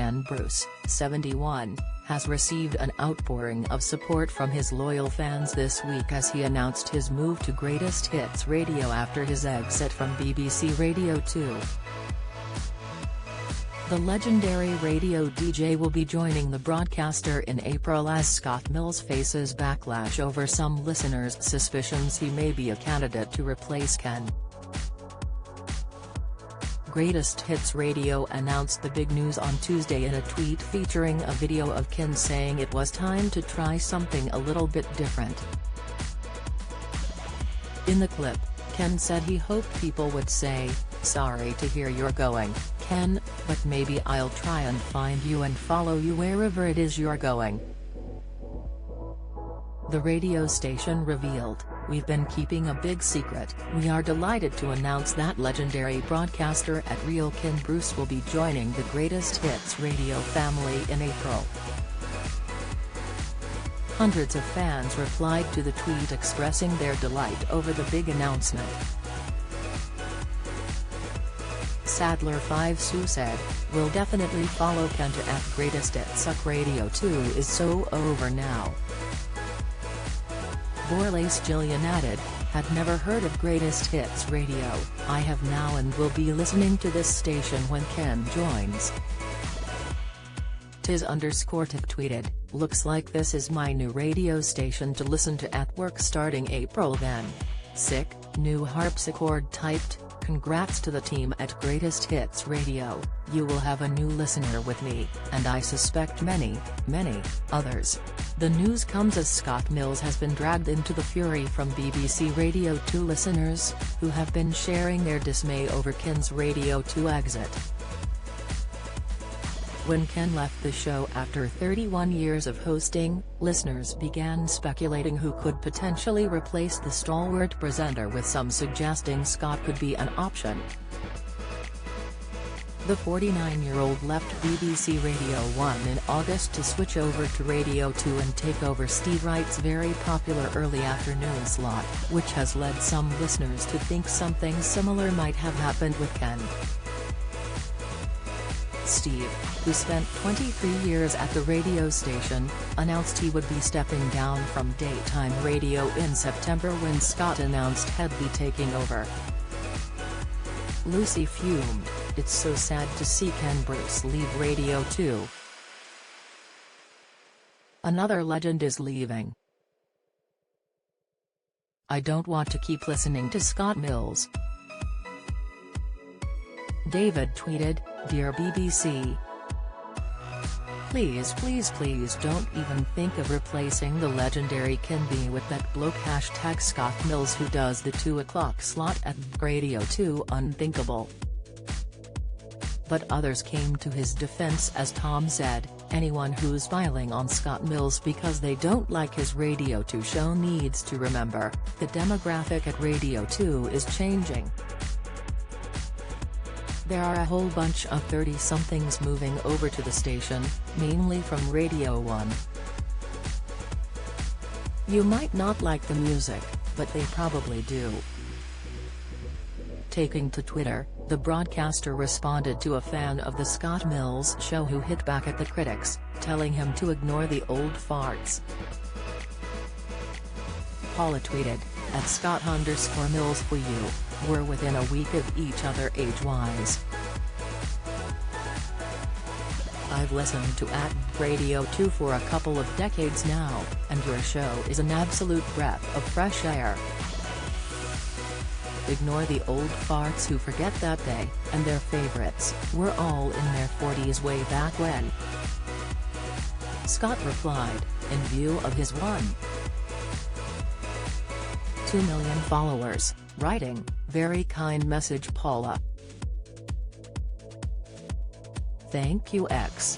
Ken Bruce, 71, has received an outpouring of support from his loyal fans this week as he announced his move to Greatest Hits Radio after his exit from BBC Radio 2. The legendary radio DJ will be joining the broadcaster in April as Scott Mills faces backlash over some listeners' suspicions he may be a candidate to replace Ken. Greatest Hits Radio announced the big news on Tuesday in a tweet featuring a video of Ken saying it was time to try something a little bit different. In the clip, Ken said he hoped people would say, "Sorry to hear you're going, Ken, but maybe I'll try and find you and follow you wherever it is you're going." The radio station revealed, "We've been keeping a big secret. We are delighted to announce that legendary broadcaster at Real Ken Bruce will be joining the Greatest Hits Radio family in April." Hundreds of fans replied to the tweet expressing their delight over the big announcement. Sadler 5 Sue said, "We'll definitely follow Ken to at Greatest Hits Radio 2 is so over now." Borlace Jillian added, "Had never heard of Greatest Hits Radio, I have now and will be listening to this station when Ken joins." Tiz_Tiff tweeted, "Looks like this is my new radio station to listen to at work starting April then. Sick." New harpsichord typed, "Congrats to the team at Greatest Hits Radio, you will have a new listener with me, and I suspect many, many, others." The news comes as Scott Mills has been dragged into the fury from BBC Radio 2 listeners, who have been sharing their dismay over Ken's Radio 2 exit. When Ken left the show after 31 years of hosting, listeners began speculating who could potentially replace the stalwart presenter, with some suggesting Scott could be an option. The 49-year-old left BBC Radio 1 in August to switch over to Radio 2 and take over Steve Wright's very popular early afternoon slot, which has led some listeners to think something similar might have happened with Ken. Steve, who spent 23 years at the radio station, announced he would be stepping down from daytime radio in September when Scott announced he'd be taking over. Lucy fumed, "It's so sad to see Ken Bruce leave Radio 2. Another legend is leaving. I don't want to keep listening to Scott Mills." David tweeted, "Dear BBC. Please don't even think of replacing the legendary Ken B with that bloke #Scott Mills who does the 2 o'clock slot at Radio 2 unthinkable." But others came to his defense as Tom said, "Anyone who's piling on Scott Mills because they don't like his Radio 2 show needs to remember, the demographic at Radio 2 is changing. There are a whole bunch of 30-somethings moving over to the station, mainly from Radio 1. You might not like the music, but they probably do." Taking to Twitter, the broadcaster responded to a fan of the Scott Mills show who hit back at the critics, telling him to ignore the old farts. Paula tweeted, "At Scott_Mills for you, we're within a week of each other age-wise. I've listened to at Radio 2 for a couple of decades now, and your show is an absolute breath of fresh air. Ignore the old farts who forget that they, and their favorites, were all in their 40s way back when." Scott replied, in view of his 1.2 million followers, writing, "Very kind message Paula. Thank you X."